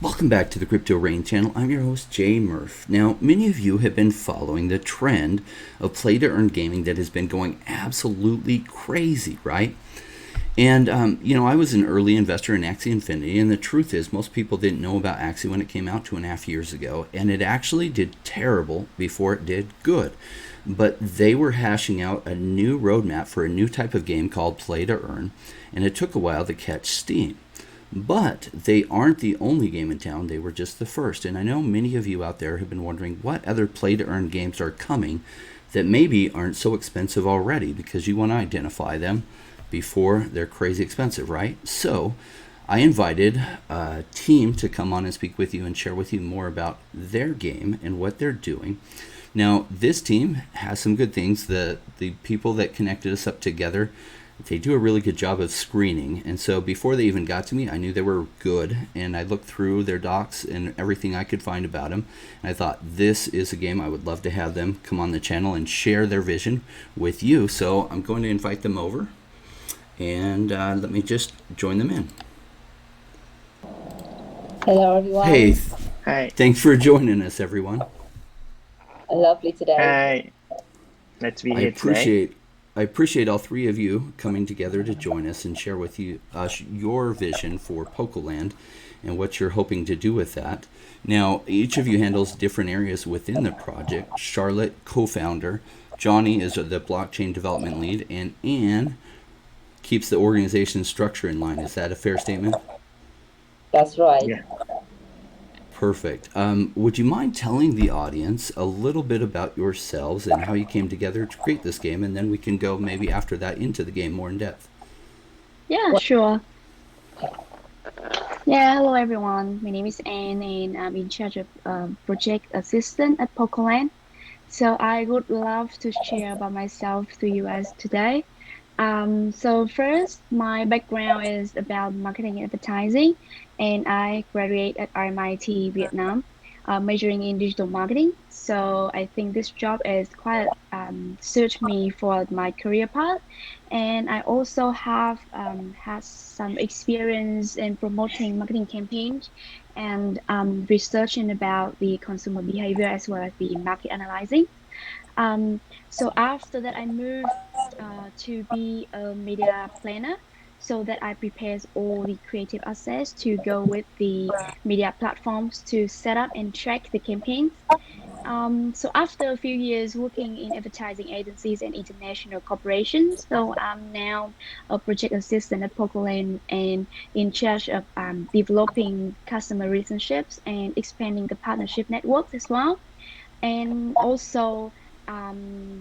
Welcome back to the Crypto Rain channel. I'm your host, Jay Murph. Now, many of you have been following the trend of play-to-earn gaming that has been going absolutely crazy, right? And, I was an early investor in Axie Infinity, and the truth is most people didn't know about Axie when it came out 2.5 years ago, and it actually did terrible before it did good. But they were hashing out a new roadmap for a new type of game called play-to-earn, and it took a while to catch steam. But they aren't the only game in town, they were just the first. And I know many of you out there have been wondering what other play-to-earn games are coming that maybe aren't so expensive already, because you want to identify them before they're crazy expensive, right? So I invited a team to come on and speak with you and share with you more about their game and what they're doing. Now, this team has some good things. The people that connected us up together, they do a really good job of screening. And so before they even got to me, I knew they were good. And I looked through their docs and everything I could find about them. And I thought, this is a game I would love to have them come on the channel and share their vision with you. So I'm going to invite them over. And let me just join them in. Hello, everyone. Hey, Hi. thanks for joining us, everyone. Lovely today. Hi. Let's be here today. I appreciate all three of you coming together to join us and share with you your vision for Poco Land and what you're hoping to do with that. Now, each of you handles different areas within the project. Charlotte, co-founder. Johnny is the blockchain development lead, and Anne keeps the organization structure in line. Is that a fair statement? That's right. Yeah. Perfect. Would you mind telling the audience a little bit about yourselves and how you came together to create this game, and then we can go maybe after that into the game more in depth? Yeah, sure. Yeah, hello everyone. My name is Anne and I'm in charge of project assistant at PokeLand. So I would love to share about myself to you guys today. So first, my background is about marketing and advertising, and I graduated at RMIT Vietnam, majoring in digital marketing. So I think this job is quite suits me for my career path, and I also have had some experience in promoting marketing campaigns and researching about the consumer behavior as well as the market analyzing. Um, so after that, I moved to be a media planner so that I prepares all the creative assets to go with the media platforms to set up and track the campaigns. So after a few years working in advertising agencies and international corporations, so I'm now a project assistant at PokeLand and in charge of developing customer relationships and expanding the partnership networks as well, and also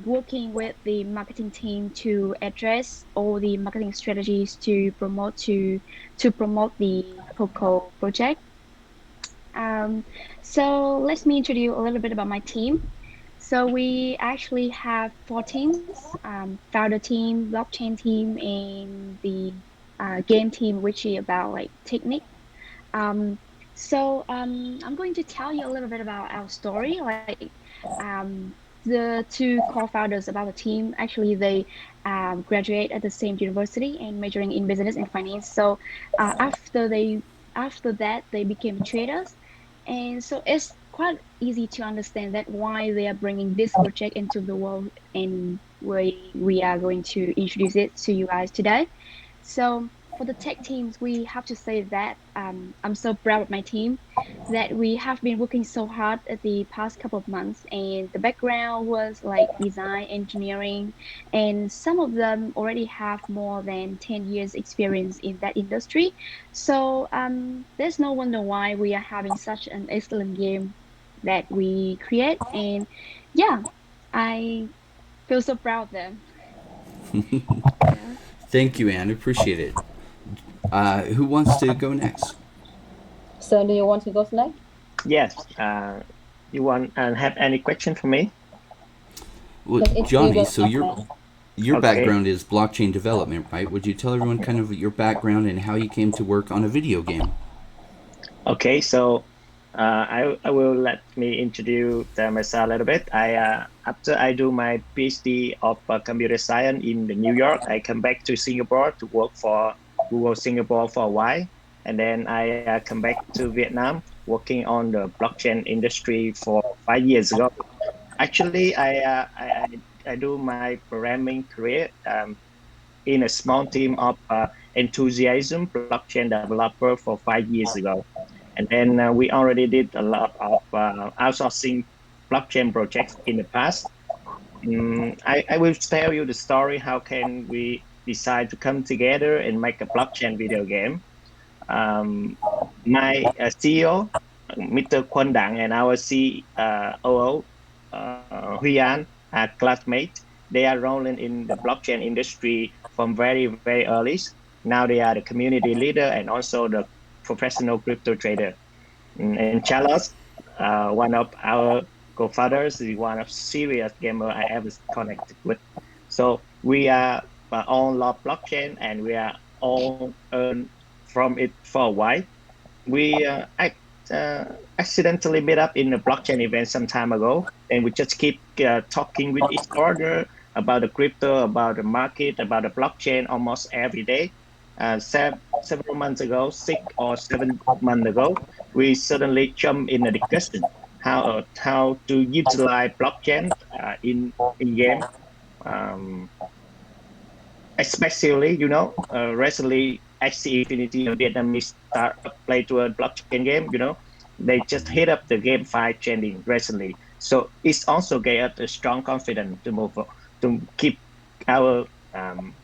working with the marketing team to address all the marketing strategies to promote the Poco project. So let me introduce you a little bit about my team. So we actually have four teams: founder team, blockchain team, and the game team, which is about like technique. Um, I'm going to tell you a little bit about our story. Like the two co-founders about the team, actually they graduate at the same university and majoring in business and finance. So after that they became traders, and so it's quite easy to understand that why they are bringing this project into the world, and we are going to introduce it to you guys today. So for the tech teams, we have to say that I'm so proud of my team that we have been working so hard at the past couple of months, and the background was like design, engineering, and some of them already have more than 10 years experience in that industry. So there's no wonder why we are having such an excellent game that we create, and yeah, I feel so proud of them. Yeah. Thank you, Anne. Appreciate it. Who wants to go next? So do you want to go next? Yes. You want and have any question for me? Well, Because it's Johnny, Google so Document. your Okay. background is blockchain development, right? Would you tell everyone kind of your background and how you came to work on a video game? Okay. So I will let me introduce myself a little bit. After I do my PhD of computer science in the New York, I come back to Singapore to work for Google Singapore for a while, and then I come back to Vietnam working on the blockchain industry for 5 years ago. Actually, I do my programming career in a small team of enthusiasm blockchain developer for 5 years ago. And then we already did a lot of outsourcing blockchain projects in the past. I will tell you the story. How can we decide to come together and make a blockchain video game? Um, my CEO, Mr. Kwon Dang, and our COO, Huyan, are classmates. They are rolling in the blockchain industry from very, very early. Now they are the community leader and also the professional crypto trader. And Charles, one of our co-founders, is one of serious gamer I ever connected with. So we are all love blockchain and we are all earn from it for a while. We accidentally met up in a blockchain event some time ago, and we just keep talking with each other about the crypto, about the market, about the blockchain almost every day. Several months ago, 6 or 7 months ago, we suddenly jumped in a discussion how to utilize blockchain in game. Um, Especially, recently Axie Infinity, a Vietnamese startup, played to a blockchain game. They just hit up the GameFi trending recently. So it's also gave us a strong confidence to to keep our um,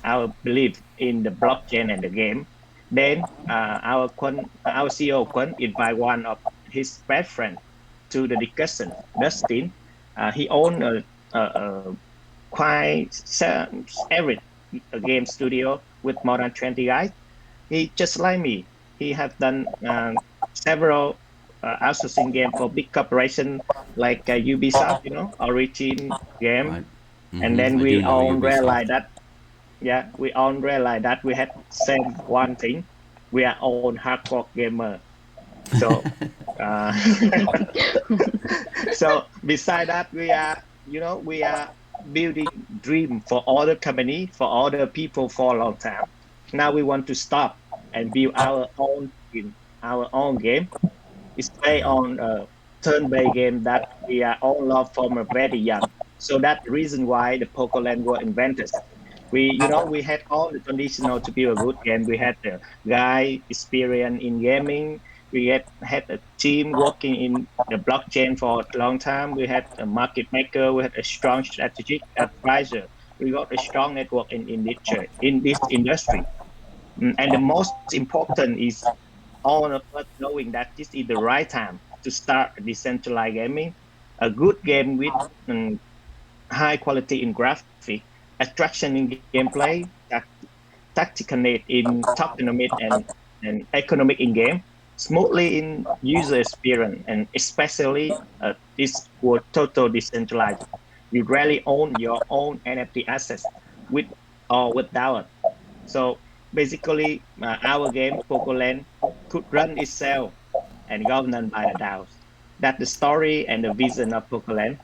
our belief in the blockchain and the game. Then our CEO Kwon invite one of his best friend to the discussion, Dustin. He owned a quite average game studio with more than 20 guys. He just like me. He have done several outsourcing game for big corporation like Ubisoft, Origin game. Right. And then I do we know all Ubisoft. realized that, yeah, we all realized that we had same one thing. We are all hardcore gamer. So, uh, so beside that, we are building dream for other company, for other people for a long time. Now we want to stop and build our own team, our own game. It's based on a turn-based game that we are all love from a very young. So that's the reason why the PokeLand was invented. We had all the conditional to build a good game. We had the guy experience in gaming. We had a team working in the blockchain for a long time. We had a market maker. We had a strong strategic advisor. We got a strong network in this industry. And the most important is all of us knowing that this is the right time to start decentralized gaming, a good game with high quality in graphic, attraction in gameplay, tactical need in tokenomics and economic in game, smoothly in user experience, and especially this was total decentralized. You rarely own your own NFT assets with or without. So basically, our game, Poco Land, could run itself and governed by the DAOs. That's the story and the vision of Poco Land.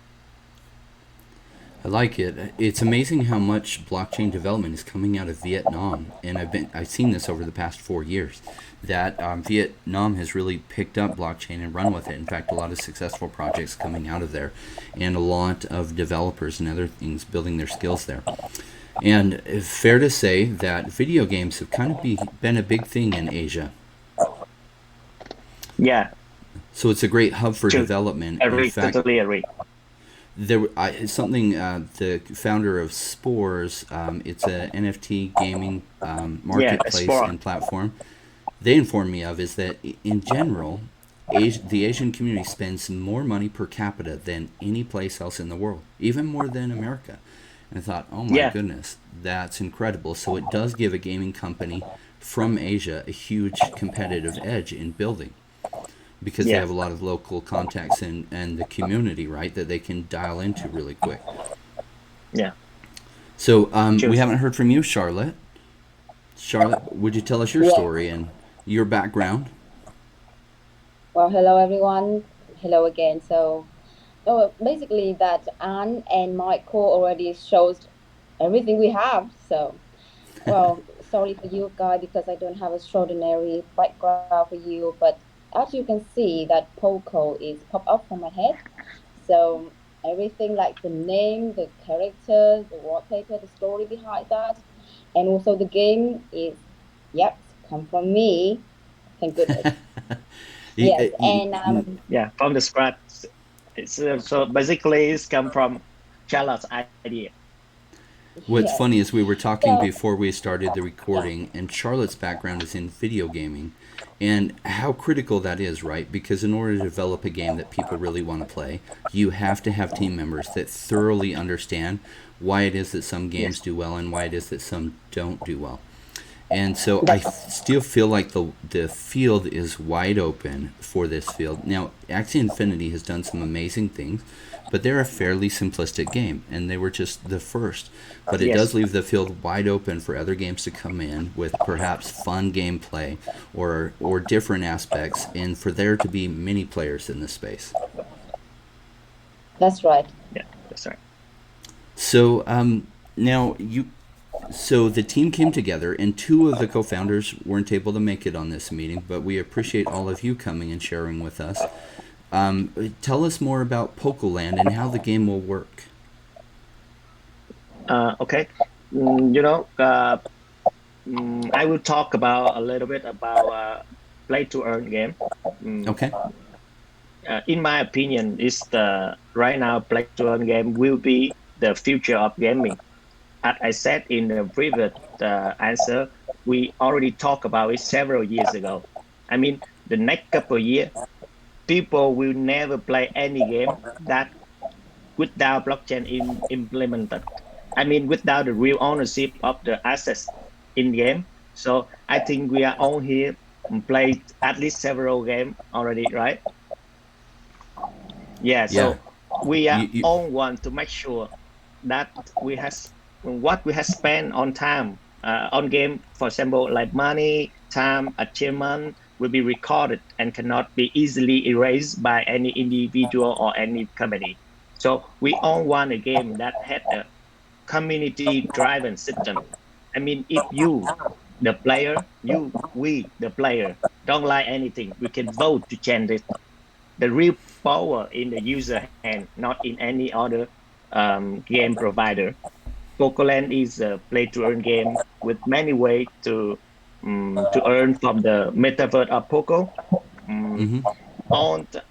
I like it. It's amazing how much blockchain development is coming out of Vietnam, and I've seen this over the past 4 years. That Vietnam has really picked up blockchain and run with it. In fact, a lot of successful projects coming out of there, and a lot of developers and other things building their skills there. And it's fair to say that video games have kind of been a big thing in Asia. Yeah, So it's a great hub for true. development. In Agree, fact, totally agree. something the founder of Spores, it's a NFT gaming Yeah, marketplace sport. and platform. They informed me of is that in general, the Asian community spends more money per capita than any place else in the world, even more than America. And I thought, oh my Yeah, goodness, that's incredible. So it does give a gaming company from Asia a huge competitive edge in building because they yeah, have a lot of local contacts and the community, right, that they can dial into really quick. yeah, So we true. haven't heard from you, Charlotte. Charlotte, would you tell us your Yeah. story and your background? Well, hello everyone. Hello again. So, basically, that Anne and Michael already shows everything we have. So, well, sorry for you guys because I don't have a extraordinary background for you, but as you can see, that Poco is pop up from my head. So everything like the name, the character, the wallpaper, the story behind that, and also the game is, yep, come from me. Thank goodness. Yes, and Yeah, from the scratch. So basically, it's come from Charlotte's idea. What's yes. funny is we were talking So before we started the recording, and Charlotte's background is in video gaming, and how critical that is, right? Because in order to develop a game that people really want to play, you have to have team members that thoroughly understand why it is that some games Yes. do well and why it is that some don't do well. And so I that, still feel like the field is wide open for this field. Now, Axie Infinity has done some amazing things, but they're a fairly simplistic game, and they were just the first. But it does Yes. leave the field wide open for other games to come in with perhaps fun gameplay or different aspects, and for there to be many players in this space. that's right. Yeah, that's right. So now you so the team came together, and two of the co-founders weren't able to make it on this meeting, but we appreciate all of you coming and sharing with us. Tell us more about Poco Land and how the game will work. Okay. I will talk about a little bit about play to earn game. Mm, Okay. in my opinion, is the right now play to earn game will be the future of gaming. As I said in the previous answer, we already talked about it several years ago. I mean, the next couple of years, people will never play any game that without blockchain implemented. I mean, without the real ownership of the assets in game. So I think we are all here played at least several games already, right? Yeah. Yeah. So we are You all want to make sure that we has what we have spent on time on game, for example, like money, time, achievement, will be recorded and cannot be easily erased by any individual or any company. So we all want a game that had a community-driven system. I mean, if you, the player, we, the player, don't like anything, we can vote to change it. The real power in the user hand, not in any other game provider. PokeLand is a play-to-earn game with many ways to earn from the metaverse of Poco. Um, mm-hmm. all the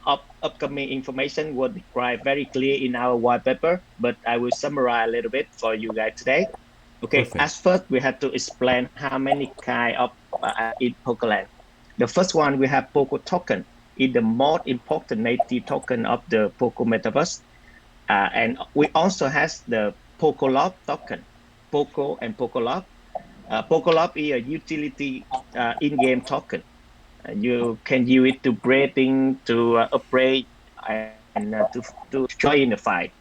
upcoming information was described very clear in our white paper, but I will summarize a little bit for you guys today. Okay, Perfect. as first we have to explain how many kind of in PokeLand. The first one we have Poco token. It's the most important native token of the Poco metaverse, and we also has the PocoLob token, Poco and PocoLob. PocoLob is a utility in-game token. You can use it to breathing, to upgrade, and to join the fight.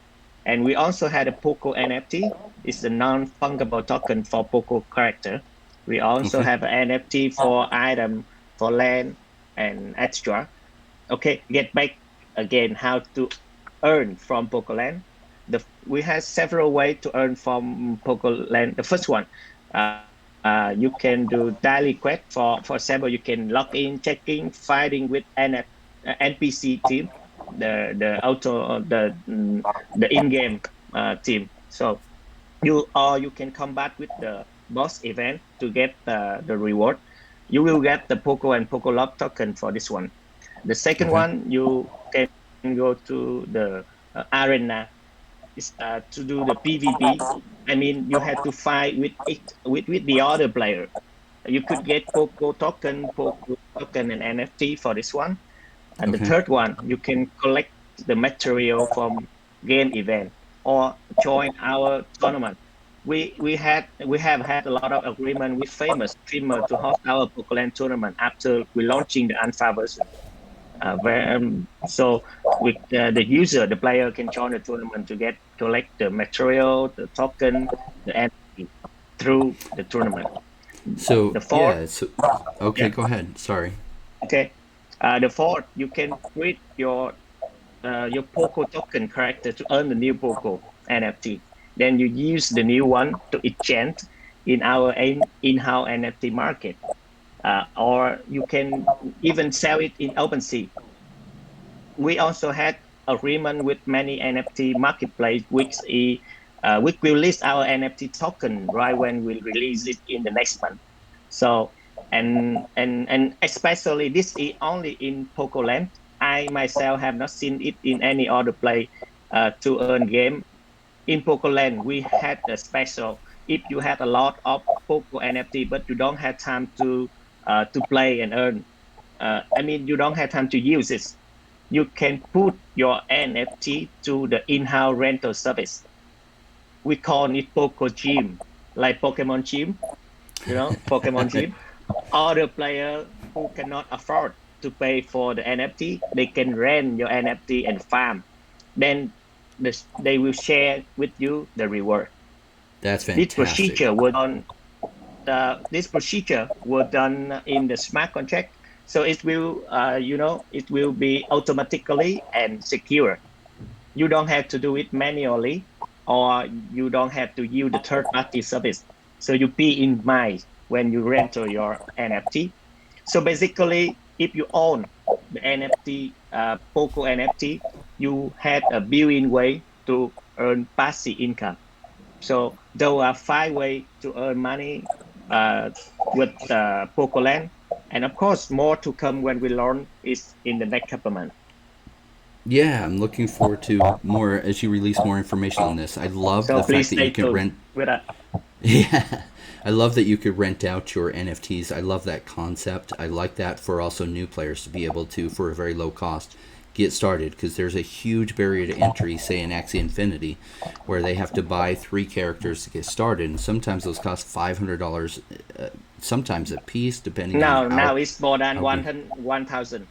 And we also had a Poco NFT. It's a non-fungible token for Poco character. We also Okay. have an NFT for item, for land, and extra. Okay, get back again how to earn from PokeLand. We have several ways to earn from PokeLand. The first one, you can do daily quest. For example, you can log in, checking, fighting with NPC team, the auto the in-game team. So you can combat with the boss event to get the reward. You will get the Poco and PokeLob token for this one. The second Okay. one, you can go to the arena is to do the PvP. I mean, you have to fight with with the other player. You could get Poco token, and NFT for this one. And the Okay. third one, you can collect the material from game event or join our tournament. We have had a lot of agreement with famous streamer to host our PokeLand tournament after we launching the alpha version. So with the user, the player can join the tournament to get collect the material, the token, the NFT through the tournament. So The fourth, yeah. So okay. yeah, Go ahead. Sorry. okay. The fourth, you can create your Poco token character to earn the new Poco NFT. Then you use the new one to exchange in our in-house NFT market. or you can even sell it in OpenSea. We also had agreement with many NFT marketplace, which will list our NFT token right when we release it in the next month. So and especially this is only in Poco Land. I myself have not seen it in any other play to earn game. In Poco Land, we had a special. If you had a lot of Poco NFT, but you don't have time to play and earn, I mean, you don't have time to use it, you can put your NFT to the in-house rental service. We call it Poco Gym, like Pokemon Gym, Pokemon Gym. Other player who cannot afford to pay for the NFT, they can rent your NFT and farm. Then they will share with you the reward. That's This fantastic. procedure was done in the smart contract, so it will it will be automatically and secure. You don't have to do it manually, or you don't have to use the third party service, so you be in mind when you renter your NFT. So basically, if you own the NFT, Poco NFT, you had a built-in way to earn passive income. So there are 5 ways to earn money with PokeLand, and of course more to come when we launch is in the next couple of months. Yeah, I'm looking forward to more as you release more information on this. I love So the please fact that you stay can tuned rent. with us. Yeah, I love that you could rent out your NFTs. I love that concept. I like that for also new players to be able to, for a very low cost, get started, because there's a huge barrier to entry, say in Axie Infinity, where they have to buy 3 characters to get started, and sometimes those cost $500, sometimes a piece, depending on Now it's more than how big. 1,000.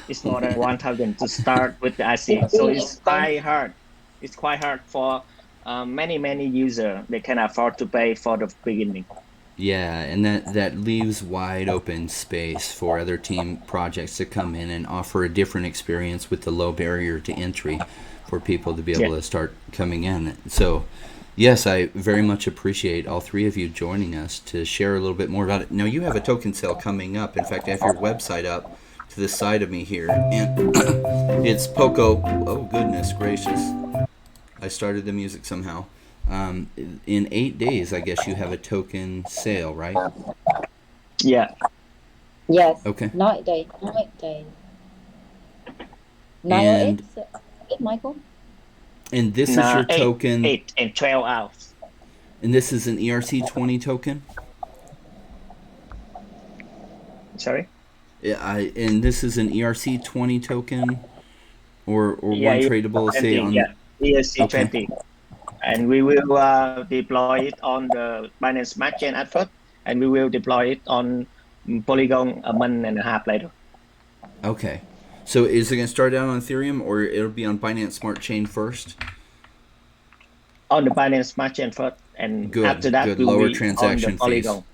It's more than 1,000 to start with the IC. It's So really it's quite expensive. hard. It's quite hard for many users. They can afford to pay for the beginning. Yeah, and that leaves wide open space for other team projects to come in and offer a different experience with the low barrier to entry for people to be Yeah. able to start coming in. So, yes, I very much appreciate all 3 of you joining us to share a little bit more about it. Now, you have a token sale coming up. In fact, I have your website up to the side of me here, and it's Poco. Oh, goodness gracious. I started the music somehow. In 8 days, I guess you have a token sale, right? Yeah. Yes, Okay. 9 days, 9 days. 9 or 8, And 8, Michael? and this is No, your token, 8 and 12 hours. and this is an ERC20 token. Sorry. Yeah, and this is an ERC20 token, or Yeah, one tradable, say 20. on. Yeah, ESC Okay. 20. And we will deploy it on the Binance Smart Chain at first, and we will deploy it on Polygon a month and a half later. Okay. So is it going to start out on Ethereum, or it'll be on Binance Smart Chain first? On the Binance Smart Chain first, and after Good, that good. will Lower be on the transaction fees. Polygon.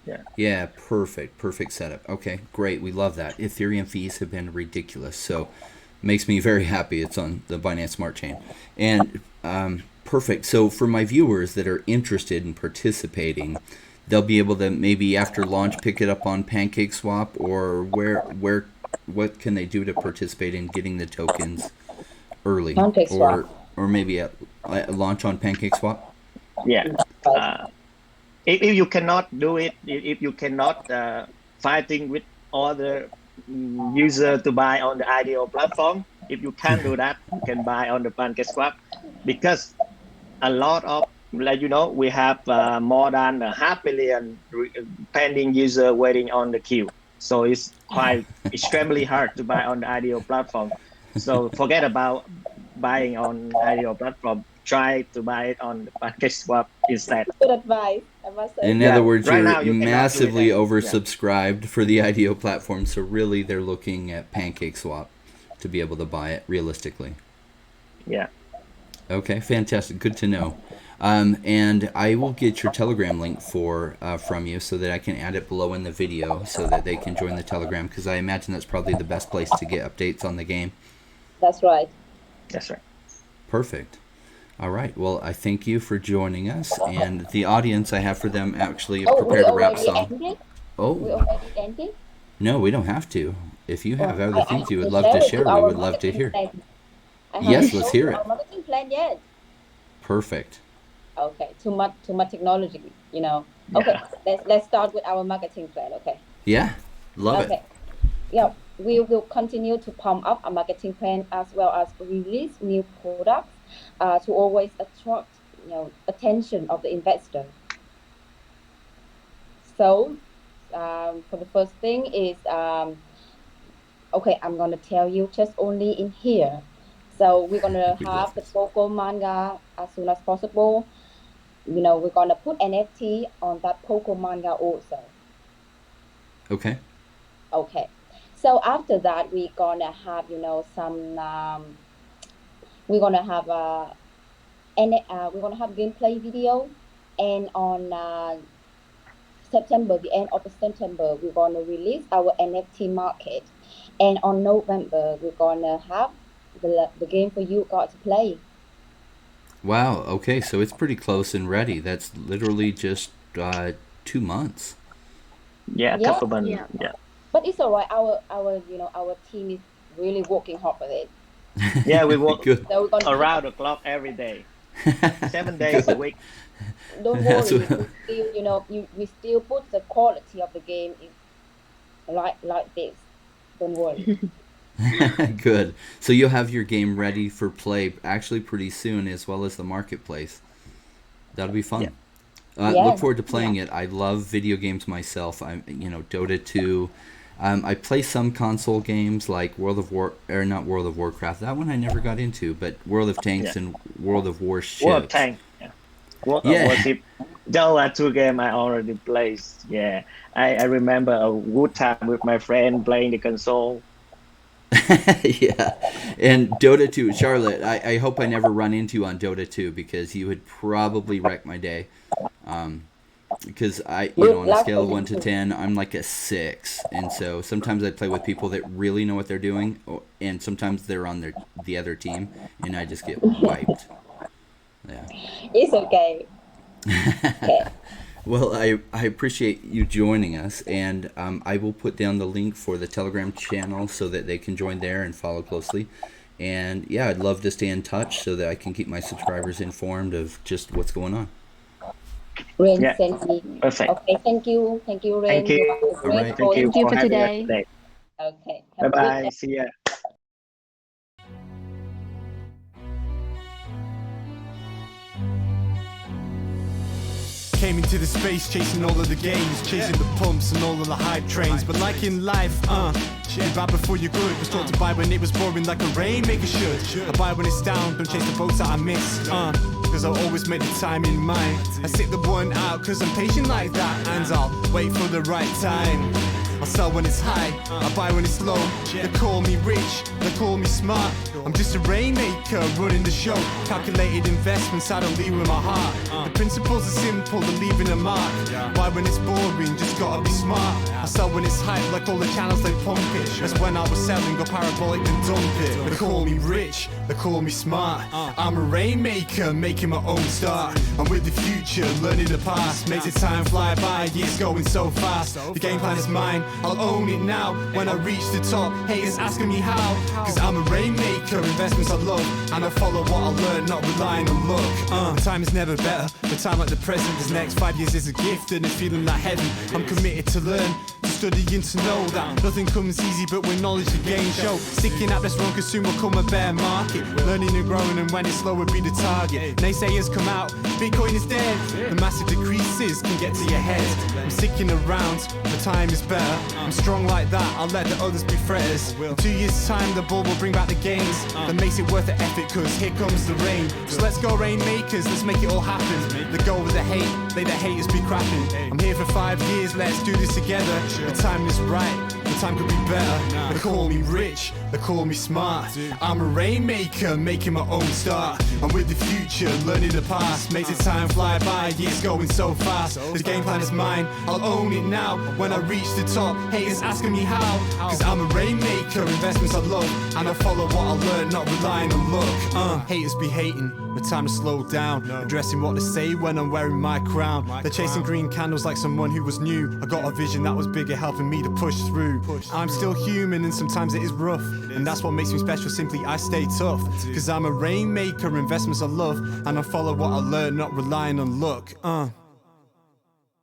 Yeah. Yeah, perfect setup. Okay, great. We love that. Ethereum fees have been ridiculous, so makes me very happy it's on the Binance Smart Chain. And perfect. So for my viewers that are interested in participating, they'll be able to maybe after launch pick it up on PancakeSwap, or what can they do to participate in getting the tokens early, Pancake swap. or maybe at launch on PancakeSwap? Yeah. Right. If you cannot do it, if you cannot fighting with other user to buy on the IDO platform, if you can't do that, you can buy on the PancakeSwap, because a lot of, like we have more than a half billion pending user waiting on the queue. So it's quite extremely hard to buy on the IDO platform. So forget about buying on IDO platform. Try to buy it on the PancakeSwap instead. Good advice, I must say. In other Yeah, words, right you're now you cannot do it. massively Yeah, oversubscribed for the IDO platform, so really they're looking at PancakeSwap to be able to buy it realistically. yeah. Okay, fantastic. Good to know. And I will get your Telegram link from you so that I can add it below in the video so that they can join the Telegram, because I imagine that's probably the best place to get updates on the game. That's right. That's right. Perfect. All right. Well, I thank you for joining us, and the audience, I have for them actually Oh, we prepared a rap already song. ended? We Oh, already ended. no, we don't have to. If you have other I things have you would to love to it share, we our would love to marketing hear. plan. I haven't Yes, let's shown hear you it. our marketing plan yet. Perfect. Okay, too much technology, Okay, Yeah. let's start with our marketing plan. Okay. Yeah, love it. Okay. Yeah, we will continue to pump up our marketing plan as well as release new products to always attract attention of the investor. So for the first thing is okay, I'm gonna tell you just only in here. So we're gonna We love have the this. Poco manga as soon as possible. We're gonna put NFT on that Poco manga also. Okay. Okay. So after that, we're gonna have some we're gonna have we're gonna have gameplay video, and on September, the end of September, we're gonna release our NFT market, and on November, we're gonna have the game for you guys to play. Wow. Okay, so it's pretty close and ready. That's literally just 2 months. Yeah, a Yeah, couple months. Yeah. Yeah. but it's all right. Our team is really working hard with it. Yeah, we work Good. So we're gonna keep. around the clock every day, 7 days a Good. week. Don't That's worry, what- we still, we still put the quality of the game in like this. Don't worry. Good. So you'll have your game ready for play actually pretty soon, as well as the marketplace. That'll be Yeah. fun. Look Yes, forward to playing it. I love video games myself. Dota 2. I play some console games like not World of Warcraft. That one I never got into, but World of Yeah. Tanks and World of World of Warships. Tank. Yeah. World of Yeah. Worship. Those are two games I already played. Yeah. I remember a good time with my friend playing the console. Yeah. And Dota 2, Charlotte, I hope I never run into you on Dota 2 because you would probably wreck my day. Because good on a luck scale for of you 1 to too. 10, I'm like a 6. And so sometimes I play with people that really know what they're doing, and sometimes they're on the other team, and I just get wiped. Yeah. It's okay. Okay. Well, I appreciate you joining us, and I will put down the link for the Telegram channel so that they can join there and follow closely. And yeah, I'd love to stay in touch so that I can keep my subscribers informed of just what's going on. Rain Yeah. sent me. Perfect. Okay, thank you, Rain. Thank you. You are a great right. Thank you host. Thank you for for having us today. today. Okay, Bye have a good bye. See ya. Came into the space chasing all of the games, chasing the pumps and all of the hype trains. But like in life, you buy before you're good. Was taught to buy when it was boring, like a rainmaker should. I buy when it's down, don't chase the boats that I miss. Cause I always make the time in mind. I sit the one out cause I'm patient like that, and I'll wait for the right time. I sell when it's high, I buy when it's low. They call me rich, they call me smart. I'm just a rainmaker running the show. Calculated investments, I don't lead with my heart. The principles are simple, they're leaving a mark. Buy when it's boring, just gotta be smart. I sell when it's hype, like all the channels they pump it. That's when I was selling, go parabolic and dump it. They call me rich, they call me smart. I'm a rainmaker, making my own start. I'm with the future, learning the past. Makes the time fly by, years going so fast. The game plan is mine, I'll own it now. When I reach the top, haters asking me how. Cause I'm a rainmaker, investments I love. And I follow what I learn, not relying on luck. The time is never better, the time like the present. This next 5 years is a gift and it's feeling like heaven. I'm committed to learn, to study and to know that nothing comes easy but with knowledge to gain show. Sticking at this wrong cause soon will come a bear market. Learning and growing and when it's slow will be the target. Naysayers come out, Bitcoin is dead. The massive decreases can get to your head. I'm sticking around, the time is better. I'm strong like that, I'll let the others be fretters. In 2 years time the ball will bring back the gains. That makes it worth the effort cause here comes the rain. So let's go rainmakers, let's make it all happen. Let go of the hate, let the haters be crapping. I'm here for 5 years, let's do this together. The time is right, the time could be better. They call me rich, they call me smart. I'm a rainmaker, making my own start. I'm with the future, learning the past. Makes the time fly by, years going so fast. This game plan is mine, I'll own it now. When I reach the top, haters asking me how. Cause I'm a rainmaker, rainmaker, investments I love, and I follow what I learn, not relying on luck. Haters be hating, but time to slow down, addressing what they say when I'm wearing my crown. They're chasing green candles like someone who was new. I got a vision that was bigger, helping me to push through. I'm still human and sometimes it is rough, and that's what makes me special, simply I stay tough. Cause I'm a rainmaker, investments I love, and I follow what I learn, not relying on luck.